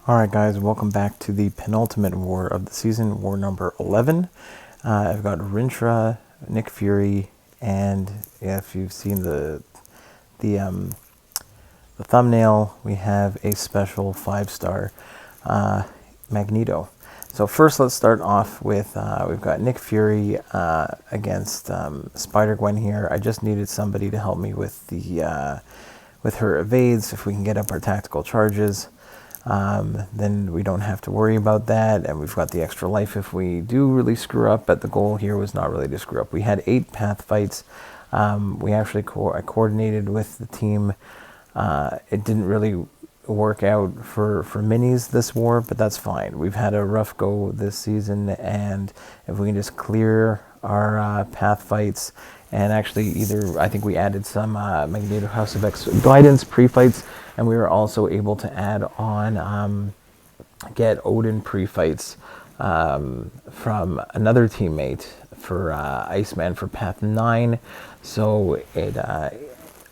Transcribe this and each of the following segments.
Alright guys, welcome back to the penultimate war of the season, war number 11. I've got Rintrah, Nick Fury, and yeah, if you've seen the thumbnail, we have a special 5-star Magneto. So first let's start off with, we've got Nick Fury against Spider-Gwen here. I just needed somebody to help me with the with her evades, if we can get up our tactical charges. Then we don't have to worry about that, and we've got the extra life if we do really screw up, but the goal here was not really to screw up. We had 8 path fights. We actually I coordinated with the team. It didn't really work out for minis this war, but that's fine. We've had a rough go this season, and if we can just clear our path fights, and actually I think we added some Magneto House of X guidance pre-fights, and we were also able to add on get Odin pre-fights from another teammate for Iceman for path 9, so it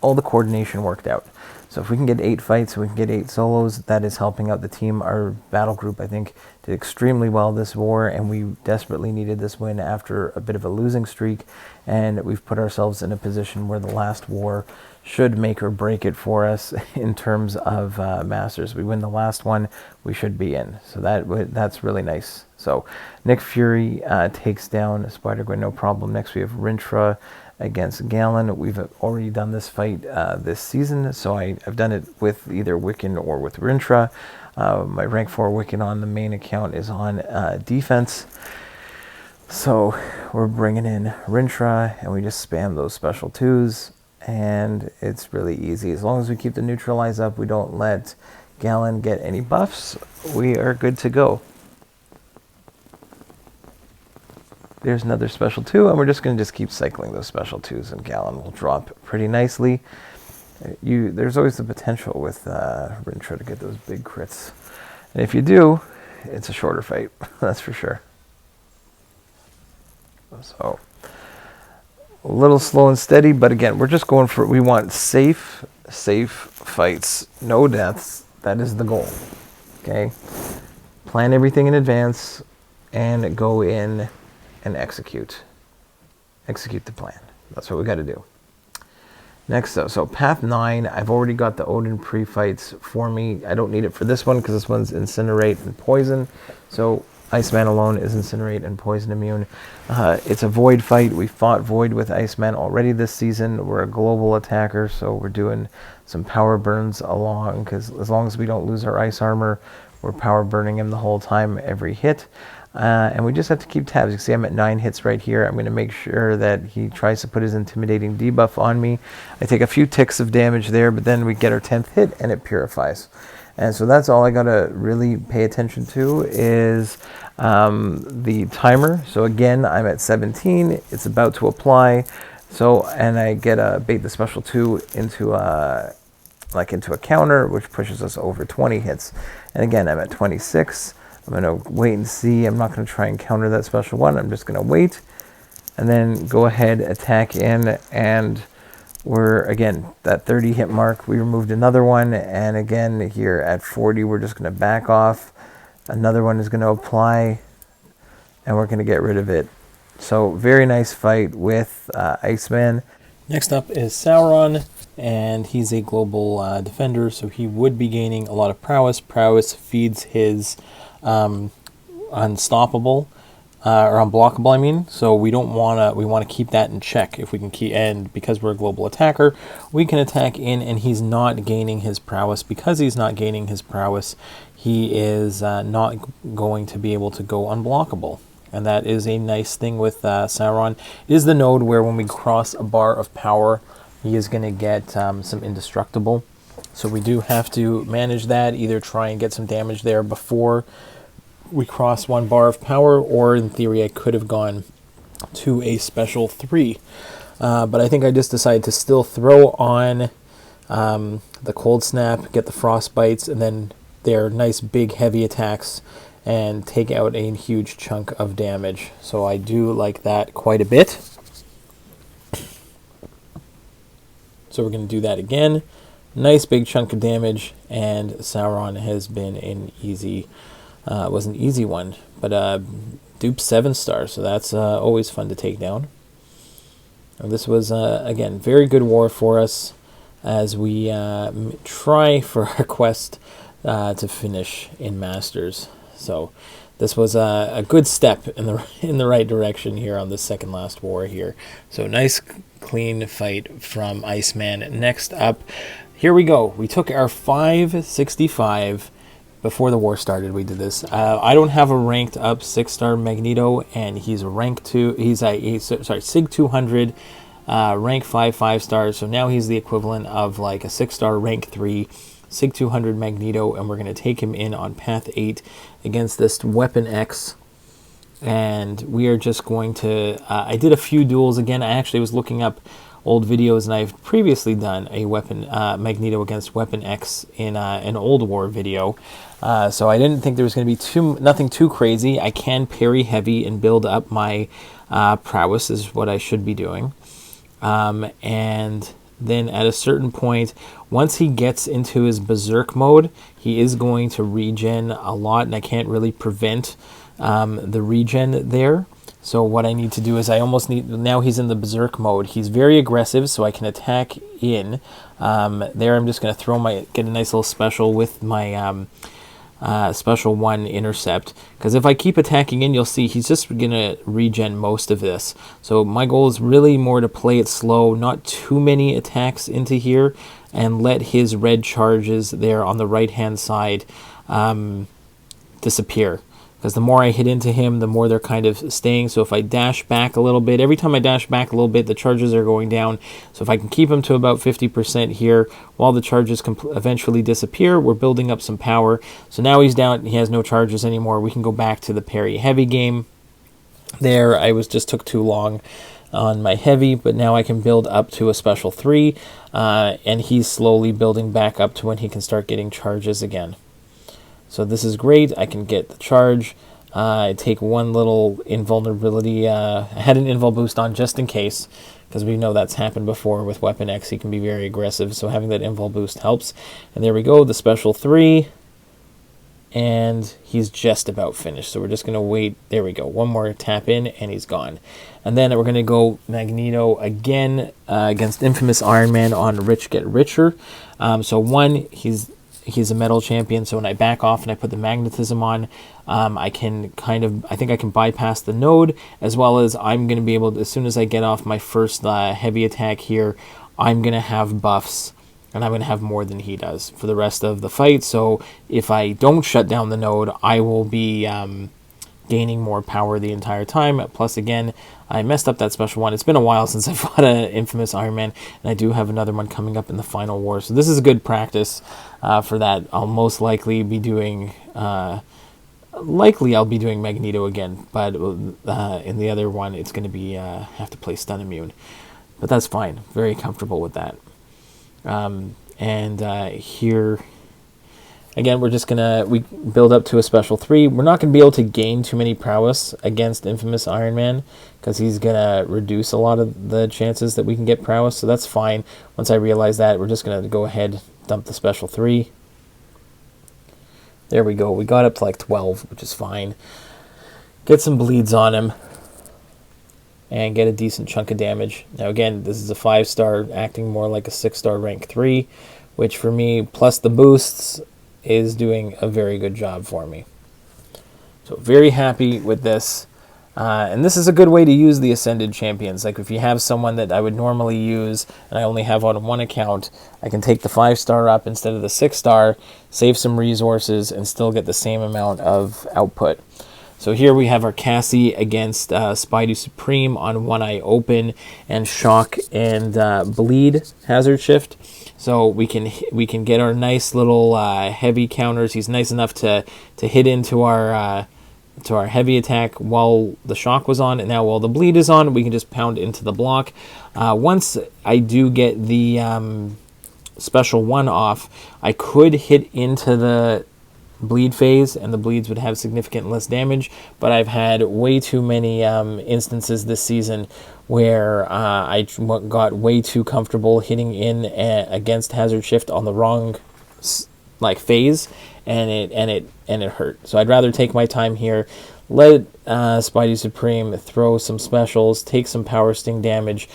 all the coordination worked out. So if we can get 8 fights, we can get 8 solos, that is helping out the team. Our battle group, I think, did extremely well this war, and we desperately needed this win after a bit of a losing streak, and we've put ourselves in a position where the last war should make or break it for us in terms of Masters. We win the last one, we should be in. So that's really nice. So Nick Fury takes down Spider-Gwen, no problem. Next we have Rintrah against Galan. We've already done this fight this season, so I've done it with either Wiccan or with Rintrah. My rank 4 Wiccan on the main account is on defense. So we're bringing in Rintrah, and we just spam those special 2s, and it's really easy. As long as we keep the neutralize up, we don't let Galan get any buffs, we are good to go. There's another special 2, and we're just going to keep cycling those special 2s, and Galan will drop pretty nicely. There's always the potential with Rintrah to get those big crits. And if you do, it's a shorter fight, that's for sure. So, a little slow and steady, but again, we're just going for, we want safe fights, no deaths. That is the goal, okay? Plan everything in advance, and go in and execute the plan. That's what we got to do. Next up, so path 9, I've already got the Odin pre-fights for me. I don't need it for this one because this one's incinerate and poison. So Iceman alone is incinerate and poison immune. It's a void fight. We fought void with Iceman already this season. We're a global attacker, so we're doing some power burns along, because as long as we don't lose our ice armor, we're power burning him the whole time, every hit. And we just have to keep tabs. You can see I'm at 9 hits right here. I'm going to make sure that he tries to put his intimidating debuff on me. I take a few ticks of damage there, but then we get our 10th hit and it purifies. And so that's all I got to really pay attention to is the timer. So again, I'm at 17. It's about to apply. So, and I get a bait the special 2 into a counter, which pushes us over 20 hits. And again, I'm at 26. I'm going to wait and see. I'm not going to try and counter that special 1. I'm just going to wait and then go ahead, attack in, and we're, again, that 30 hit mark, we removed another one, and again, here at 40, we're just going to back off. Another one is going to apply, and we're going to get rid of it. So, very nice fight with Iceman. Next up is Sauron, and he's a global defender, so he would be gaining a lot of prowess. Prowess feeds his unstoppable or unblockable, I mean. So we want to keep that in check if we can keep, and because we're a global attacker, we can attack in, and he's not gaining his prowess. Because he's not gaining his prowess, he is not going to be able to go unblockable. And that is a nice thing with Sauron. It is the node where when we cross a bar of power, he is going to get some indestructible. So we do have to manage that, either try and get some damage there before we cross 1 bar of power, or in theory I could have gone to a special 3. But I think I just decided to still throw on the cold snap, get the frostbites, and then their nice big heavy attacks, and take out a huge chunk of damage. So I do like that quite a bit. So we're going to do that again. nice big chunk of damage, and Sauron has been an easy, was an easy one, but dupe 7-star, so that's always fun to take down. And this was again very good war for us as we try for our quest to finish in Masters. So this was a good step in the right direction here on the second last war here. So nice clean fight from Iceman. Next up, here we go. We took our 565 before the war started. We did this. I don't have a ranked up 6-star Magneto, and he's a rank 2. He's sorry, Sig 200, rank 5 stars. So now he's the equivalent of like a 6-star rank 3 Sig 200 Magneto, and we're going to take him in on path 8 against this Weapon X. And we are just going to, I did a few duels again. I actually was looking up old videos, and I've previously done a Magneto against Weapon X in an old war video. So I didn't think there was going to be nothing too crazy. I can parry heavy and build up my prowess is what I should be doing. And then at a certain point, once he gets into his berserk mode, he is going to regen a lot, and I can't really prevent the regen there. So what I need to do is I almost need, now he's in the berserk mode, he's very aggressive, so I can attack in. There I'm just going to get a nice little special with my special 1 intercept, because if I keep attacking in, you'll see he's just going to regen most of this. So my goal is really more to play it slow, not too many attacks into here, and let his red charges there on the right hand side disappear. Because the more I hit into him, the more they're kind of staying. So if I dash back a little bit, every time I dash back a little bit, the charges are going down. So if I can keep him to about 50% here, while the charges eventually disappear, we're building up some power. So now he's down, he has no charges anymore. We can go back to the parry heavy game. There, I just took too long on my heavy, but now I can build up to a special 3, and he's slowly building back up to when he can start getting charges again. So this is great. I can get the charge. I take one little invulnerability. I had an invul boost on just in case, because we know that's happened before with Weapon X. He can be very aggressive, so having that invul boost helps. And there we go, the special 3. And he's just about finished. So we're just going to wait. There we go. One more tap in, and he's gone. And then we're going to go Magneto again against Infamous Iron Man on Rich Get Richer. So one, he's a metal champion, so when I back off and I put the magnetism on, I think I can bypass the node, as well as I'm going to be able to, as soon as I get off my first heavy attack here, I'm going to have buffs, and I'm going to have more than he does for the rest of the fight. So if I don't shut down the node, I will be gaining more power the entire time. Plus, again, I messed up that special 1. It's been a while since I fought an Infamous Iron Man, and I do have another one coming up in the final war. So this is a good practice for that. I'll most likely be doing, I'll be doing Magneto again, but in the other one, it's going to be, have to play Stun Immune. But that's fine. Very comfortable with that. Here, again, we're just we build up to a special 3. We're not going to be able to gain too many prowess against Infamous Iron Man, because he's going to reduce a lot of the chances that we can get prowess, so that's fine. Once I realize that, we're just going to go ahead, dump the special 3. There we go. We got up to like 12, which is fine. Get some bleeds on him, and get a decent chunk of damage. Now again, this is a 5-star, acting more like a 6-star rank 3, which for me, plus the boosts, is doing a very good job for me. So very happy with this. And this is a good way to use the Ascended Champions. Like if you have someone that I would normally use, and I only have on one account, I can take the 5-star up instead of the 6-star, save some resources, and still get the same amount of output. So here we have our Cassie against Spidey Supreme on One Eye Open and Shock and Bleed Hazard Shift. So we can get our nice little heavy counters. He's nice enough to hit into our heavy attack while the shock was on, and now while the bleed is on, we can just pound into the block. Once I do get the special 1 off, I could hit into the bleed phase, and the bleeds would have significant less damage. But I've had way too many instances this season where I got way too comfortable hitting in against Hazard Shift on the wrong phase, and it hurt. So I'd rather take my time here, let Spidey Supreme throw some specials, take some Power Sting damage,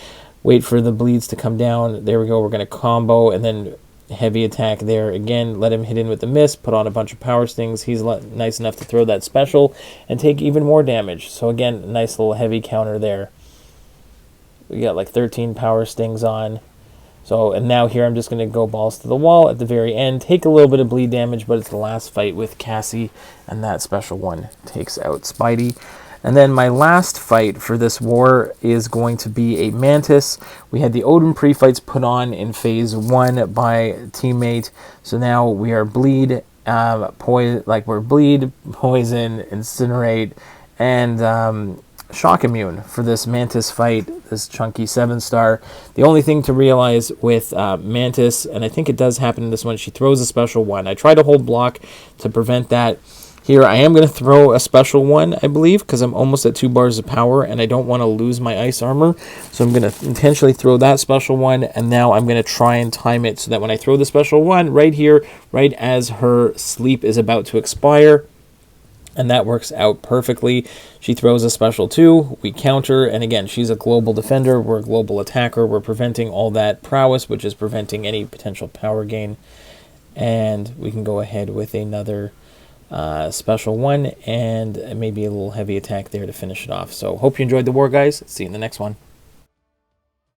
wait for the bleeds to come down. There we go. We're going to combo and then heavy attack there again. Let him hit in with the miss, put on a bunch of Power Stings. He's nice enough to throw that special and take even more damage. So again, nice little heavy counter there. We got like 13 Power Stings on. So, and now here I'm just going to go balls to the wall at the very end, take a little bit of bleed damage, but it's the last fight with Cassie, and that special one takes out Spidey. And then my last fight for this war is going to be a Mantis. We had the Odin pre-fights put on in phase 1 by teammate. So now we are bleed, bleed, poison, incinerate, and shock immune for this Mantis fight, this chunky 7-star. The only thing to realize with Mantis, and I think it does happen in this one, she throws a special one. I try to hold block to prevent that. Here I am going to throw a special one, I believe, because I'm almost at 2 bars of power and I don't want to lose my ice armor. So I'm going to intentionally throw that special one, and now I'm going to try and time it so that when I throw the special one right here, right as her sleep is about to expire, and that works out perfectly. She throws a special 2, we counter, and again, she's a global defender, we're a global attacker, we're preventing all that prowess, which is preventing any potential power gain. And we can go ahead with another special one, and maybe a little heavy attack there to finish it off. So hope you enjoyed the war, guys. See you in the next one.